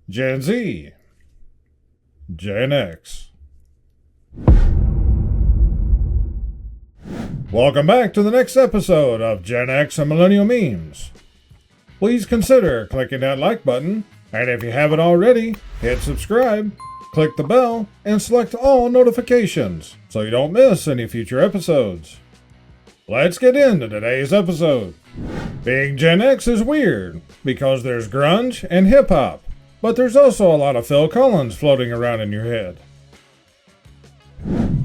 Gen Z, Gen X. Welcome back to the next episode of Gen X and Millennial Memes. Please consider clicking that like button, and if you haven't already, hit subscribe, click the bell, and select all notifications so you don't miss any future episodes. Let's get into today's episode. Being Gen X is weird because there's grunge and hip-hop, but there's also a lot of Phil Collins floating around in your head.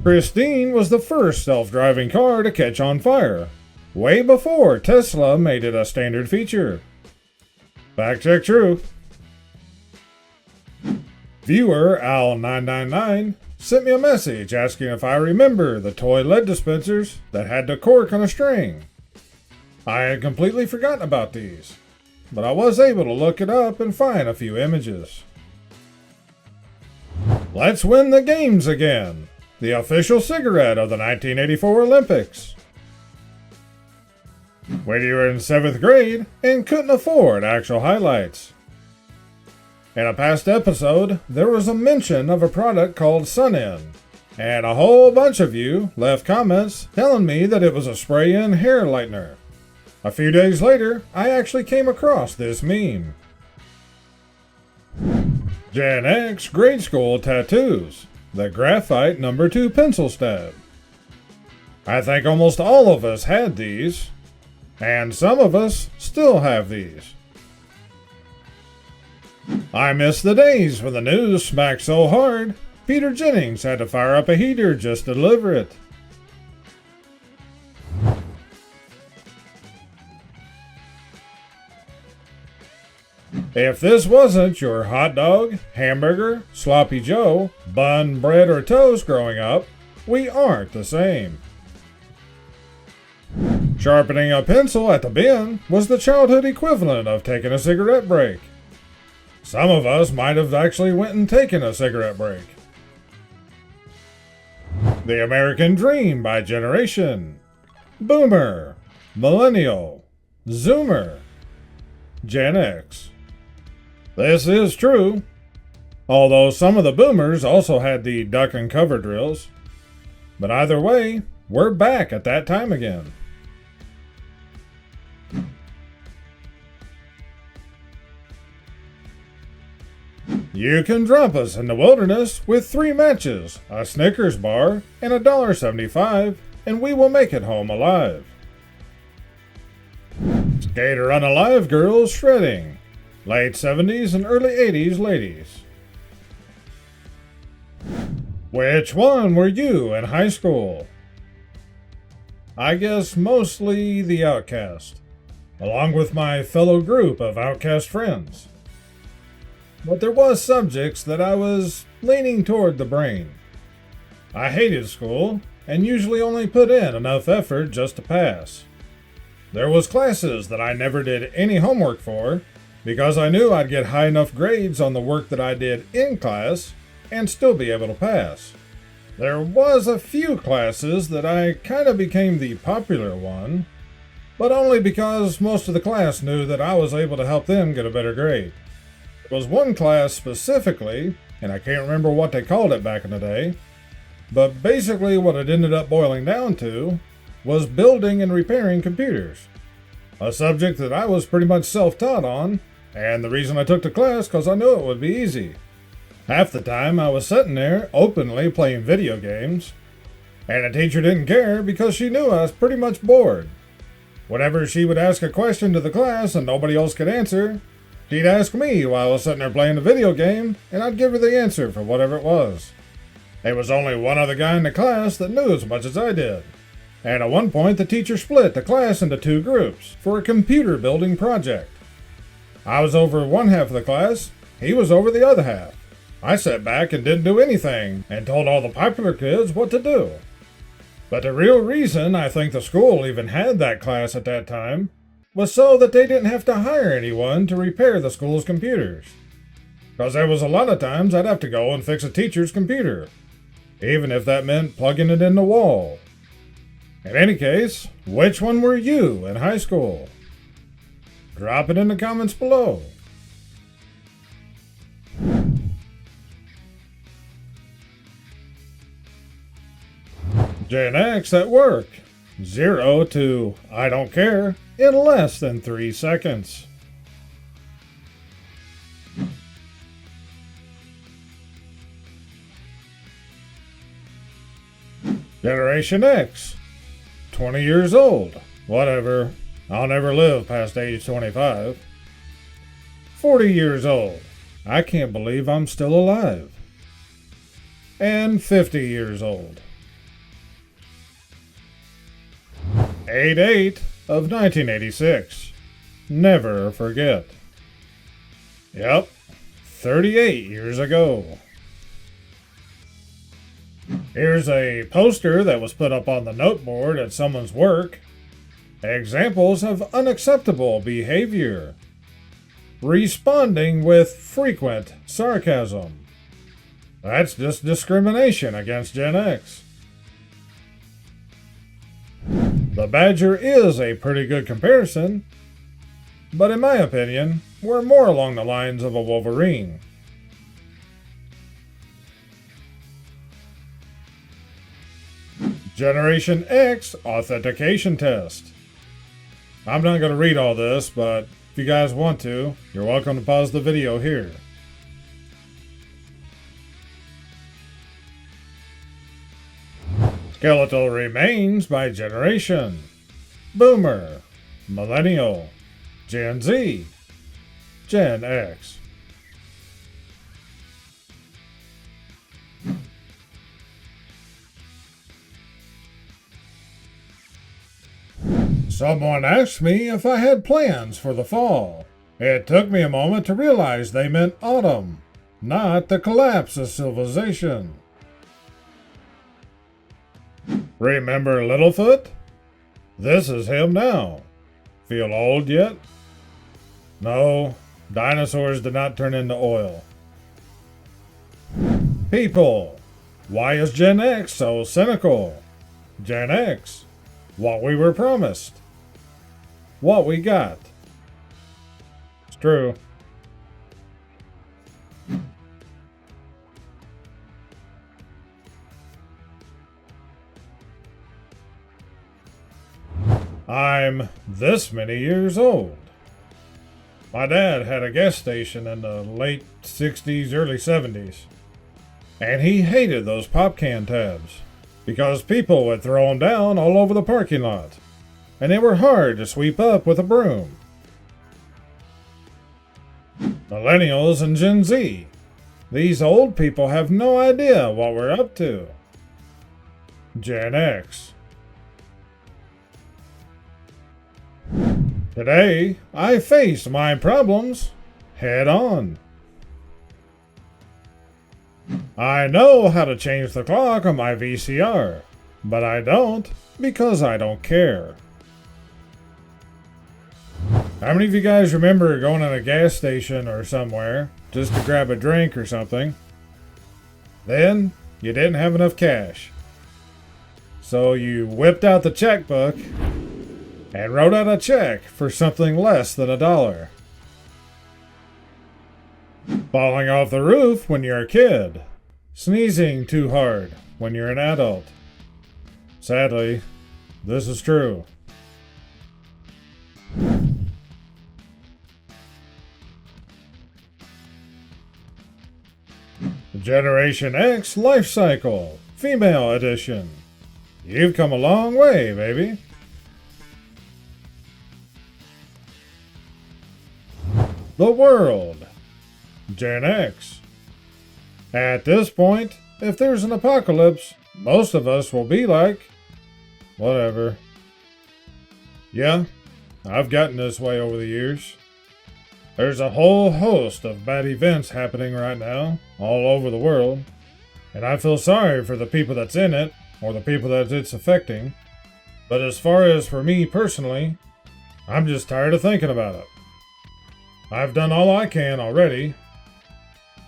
Christine was the first self-driving car to catch on fire, way before Tesla made it a standard feature. Fact check true. Viewer Al999 sent me a message asking if I remember the toy lead dispensers that had the cork on a string. I had completely forgotten about these, but I was able to look it up and find a few images. Let's win the games again, the official cigarette of the 1984 Olympics. When you were in 7th grade and couldn't afford actual highlights. In a past episode, there was a mention of a product called Sun-In, and a whole bunch of you left comments telling me that it was a spray-in hair lightener. A few days later, I actually came across this meme. Gen X grade school tattoos, the graphite number 2 pencil stab. I think almost all of us had these, and some of us still have these. I miss the days when the news smacked so hard, Peter Jennings had to fire up a heater just to deliver it. If this wasn't your hot dog, hamburger, sloppy joe, bun, bread, or toast growing up, we aren't the same. Sharpening a pencil at the bin was the childhood equivalent of taking a cigarette break. Some of us might have actually went and taken a cigarette break. The American Dream by generation. Boomer, Millennial, Zoomer, Gen X. This is true, although some of the boomers also had the duck and cover drills. But either way, we're back at that time again. You can drop us in the wilderness with 3 matches, a Snickers bar, and $1.75, and we will make it home alive. Skater Unalive girls shredding. Late 70s and early 80s ladies. Which one were you in high school? I guess mostly the outcast, along with my fellow group of outcast friends. But there was subjects that I was leaning toward the brain. I hated school and usually only put in enough effort just to pass. There was classes that I never did any homework for because I knew I'd get high enough grades on the work that I did in class and still be able to pass. There was a few classes that I kind of became the popular one, but only because most of the class knew that I was able to help them get a better grade. There was one class specifically, and I can't remember what they called it back in the day, but basically what it ended up boiling down to was building and repairing computers. A subject that I was pretty much self-taught on, and the reason I took the class because I knew it would be easy. Half the time I was sitting there openly playing video games, and the teacher didn't care because she knew I was pretty much bored. Whenever she would ask a question to the class and nobody else could answer, she'd ask me while I was sitting there playing the video game, and I'd give her the answer for whatever it was. There was only one other guy in the class that knew as much as I did. And at one point the teacher split the class into 2 groups for a computer building project. I was over one half of the class, he was over the other half. I sat back and didn't do anything and told all the popular kids what to do. But the real reason I think the school even had that class at that time was so that they didn't have to hire anyone to repair the school's computers. Because there was a lot of times I'd have to go and fix a teacher's computer, even if that meant plugging it in the wall. In any case, which one were you in high school? Drop it in the comments below. Gen X at work. 0 to I don't care in less than 3 seconds. Generation X. 20 years old. Whatever. I'll never live past age 25. 40 years old. I can't believe I'm still alive. And 50 years old. 8/8 of 1986. Never forget. Yep, 38 years ago. Here's a poster that was put up on the noteboard at someone's work. Examples of unacceptable behavior. Responding with frequent sarcasm. That's just discrimination against Gen X. The Badger is a pretty good comparison, but in my opinion, we're more along the lines of a Wolverine. Generation X authentication test. I'm not going to read all this, but if you guys want to, you're welcome to pause the video here. Skeletal remains by generation. Boomer, Millennial, Gen Z, Gen X. Someone asked me if I had plans for the fall. It took me a moment to realize they meant autumn, not the collapse of civilization. Remember Littlefoot? This is him now. Feel old yet? No, dinosaurs did not turn into oil. People, why is Gen X so cynical? Gen X, what we were promised. What we got. It's true. I'm this many years old. My dad had a gas station in the late 60s, early 70s. And he hated those pop can tabs because people would throw them down all over the parking lot. And they were hard to sweep up with a broom. Millennials and Gen Z. These old people have no idea what we're up to. Gen X. Today, I face my problems head on. I know how to change the clock on my VCR, but I don't because I don't care. How many of you guys remember going to a gas station or somewhere just to grab a drink or something? Then you didn't have enough cash. So you whipped out the checkbook and wrote out a check for something less than $1. Falling off the roof when you're a kid. Sneezing too hard when you're an adult. Sadly, this is true. Generation X Life Cycle, Female Edition. You've come a long way, baby. The world. Gen X. At this point, if there's an apocalypse, most of us will be like, whatever. Yeah, I've gotten this way over the years. There's a whole host of bad events happening right now, all over the world, and I feel sorry for the people that's in it, or the people that it's affecting. But as far as for me personally, I'm just tired of thinking about it. I've done all I can already,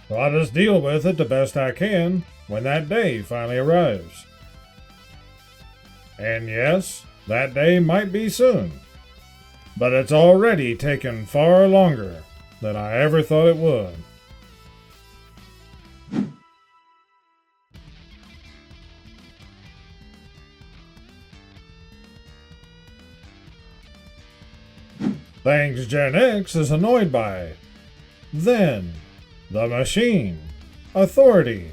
so I'll just deal with it the best I can when that day finally arrives. And yes, that day might be soon, but it's already taken far longer than I ever thought it would. Things Gen X is annoyed by. Then, the machine, authority,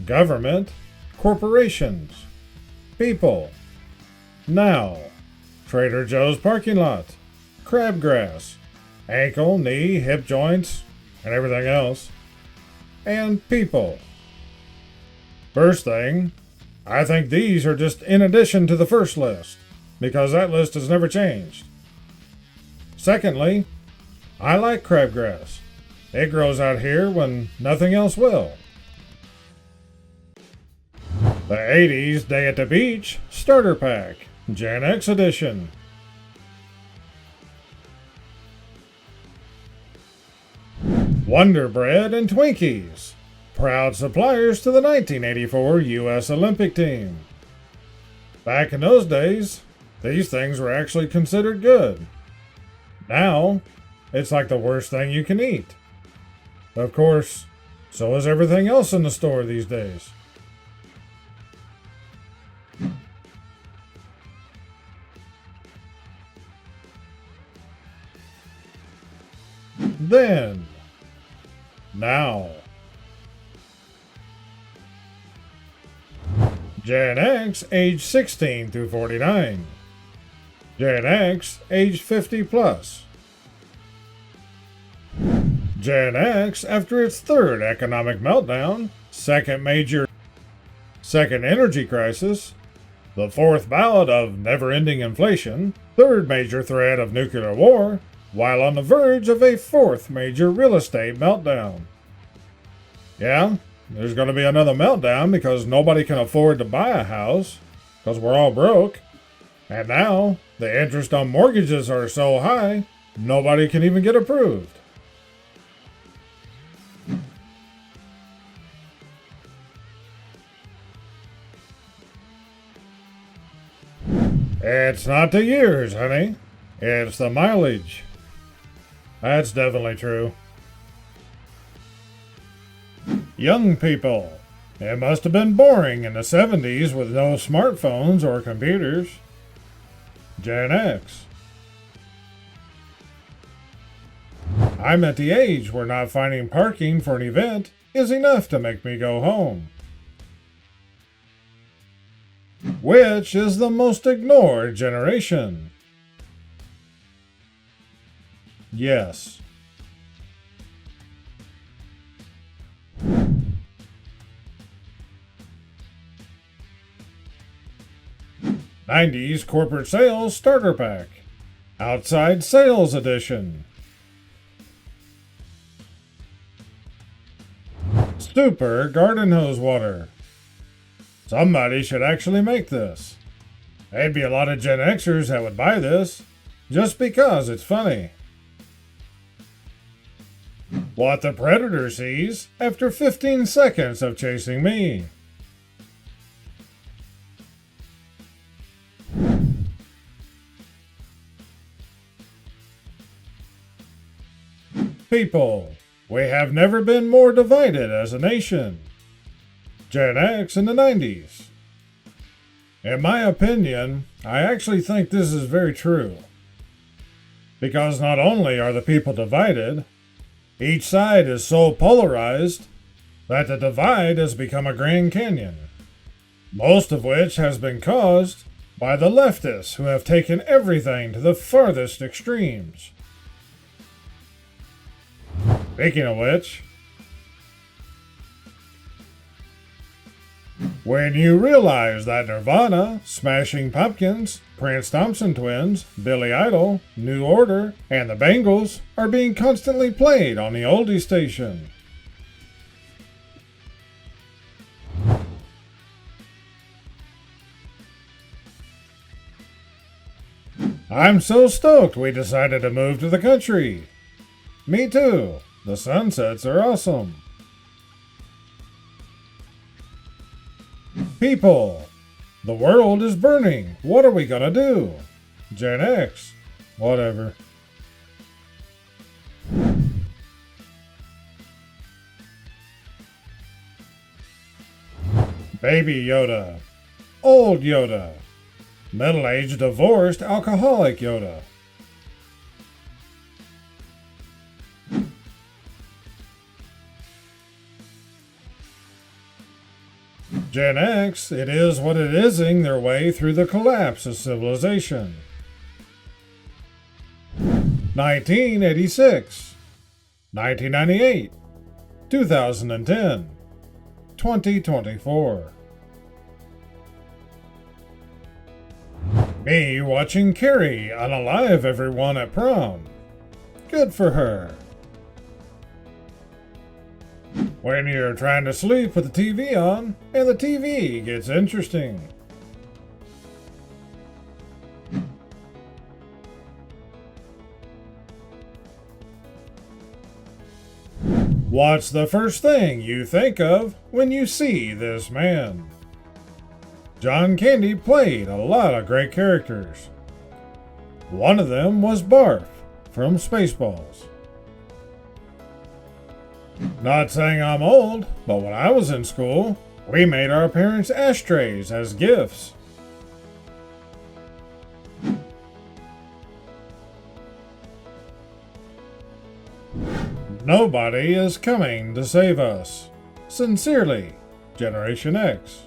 government, corporations, people. Now, Trader Joe's parking lot, crabgrass, ankle, knee, hip joints, and everything else. And people. First thing, I think these are just in addition to the first list, because that list has never changed. Secondly, I like crabgrass. It grows out here when nothing else will. The 80s Day at the Beach Starter Pack, Gen X Edition. Wonder Bread and Twinkies, proud suppliers to the 1984 U.S. Olympic team. Back in those days, these things were actually considered good. Now, it's like the worst thing you can eat. Of course, so is everything else in the store these days. Then, now, Gen X age 16 through 49. Gen X age 50 plus. Gen X after its third economic meltdown, second energy crisis, the fourth bout of never-ending inflation, third major threat of nuclear war, while on the verge of a fourth major real estate meltdown. Yeah, there's going to be another meltdown because nobody can afford to buy a house, because we're all broke. And now, the interest on mortgages are so high, nobody can even get approved. It's not the years, honey. It's the mileage. That's definitely true. Young people. It must have been boring in the 70s with no smartphones or computers. Gen X. I'm at the age where not finding parking for an event is enough to make me go home. Which is the most ignored generation? Yes. '90s Corporate Sales Starter Pack, Outside Sales Edition. Super Garden Hose Water. Somebody should actually make this. There'd be a lot of Gen Xers that would buy this, just because it's funny. What the Predator sees after 15 seconds of chasing me. People, we have never been more divided as a nation. Gen X in the 90s. In my opinion, I actually think this is very true. Because not only are the people divided, each side is so polarized that the divide has become a Grand Canyon. Most of which has been caused by the leftists who have taken everything to the farthest extremes. Speaking of which, when you realize that Nirvana, Smashing Pumpkins, Prince Thompson Twins, Billy Idol, New Order, and the Bangles are being constantly played on the oldie station. I'm so stoked we decided to move to the country. Me too. The sunsets are awesome. People, the world is burning. What are we gonna do? Gen X, whatever. Baby Yoda, old Yoda, middle-aged divorced alcoholic Yoda. Gen X, it is what it ising their way through the collapse of civilization. 1986, 1998, 2010, 2024. Me watching Carrie unalive everyone at prom. Good for her. When you're trying to sleep with the TV on, and the TV gets interesting. What's the first thing you think of when you see this man? John Candy played a lot of great characters. One of them was Barf from Spaceballs. Not saying I'm old, but when I was in school, we made our parents ashtrays as gifts. Nobody is coming to save us. Sincerely, Generation X.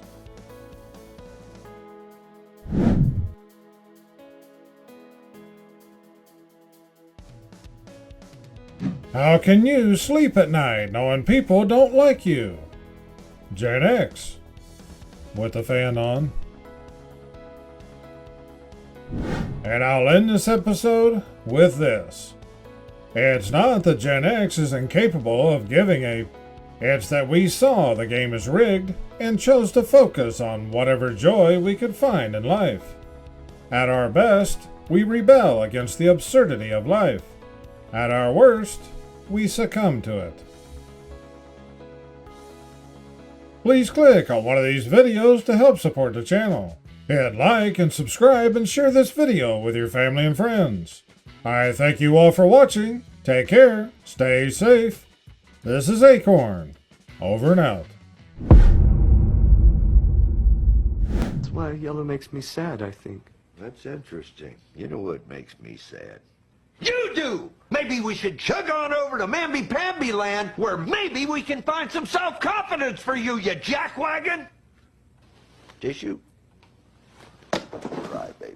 How can you sleep at night knowing people don't like you? Gen X. With the fan on. And I'll end this episode with this. It's not that Gen X is incapable of giving a... It's that we saw the game is rigged and chose to focus on whatever joy we could find in life. At our best, we rebel against the absurdity of life. At our worst, we succumb to it. Please click on one of these videos to help support the channel. Hit like and subscribe and share this video with your family and friends. I thank you all for watching. Take care. Stay safe. This is Akorn. Over and out. That's why yellow makes me sad, I think. That's interesting. You know what makes me sad? You do! Maybe we should chug on over to Mamby-Pamby land, where maybe we can find some self-confidence for you, you jackwagon! Tissue? Cry, baby.